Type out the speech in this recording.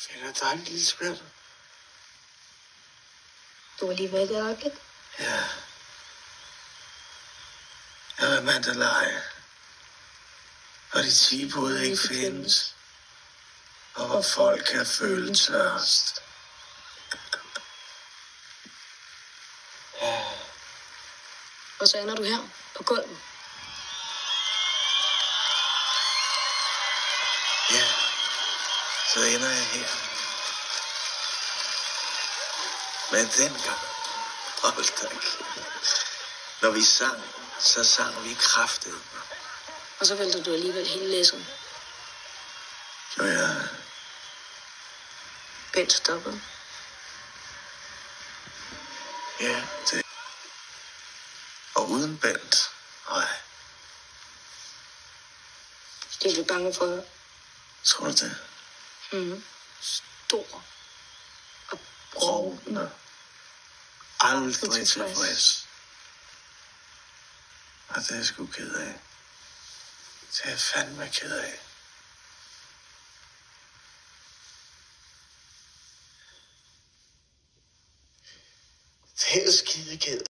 Finder dejligt, Lisbeth. Du har lige været der, ikke? Ja. Jeg har været Mandalay. Og de 10 både ikke findes. Og hvor folk kan føle tørst. Og så ender du her på gulvet. Ja. Så ender jeg her. Men dengang, hold da kæft. Når vi sang, så sang vi kraftigt. Og så vælter du alligevel hele læseren. Så jeg... Bent stoppede. Ja, det... Og uden Bent, nej. Det er du bange for. Tror du det? Stor. Og Brovende. Aldrig tilfreds. Og det er jeg sgu ked af. Det er jeg fandme ked af. Det er jeg skide ked af.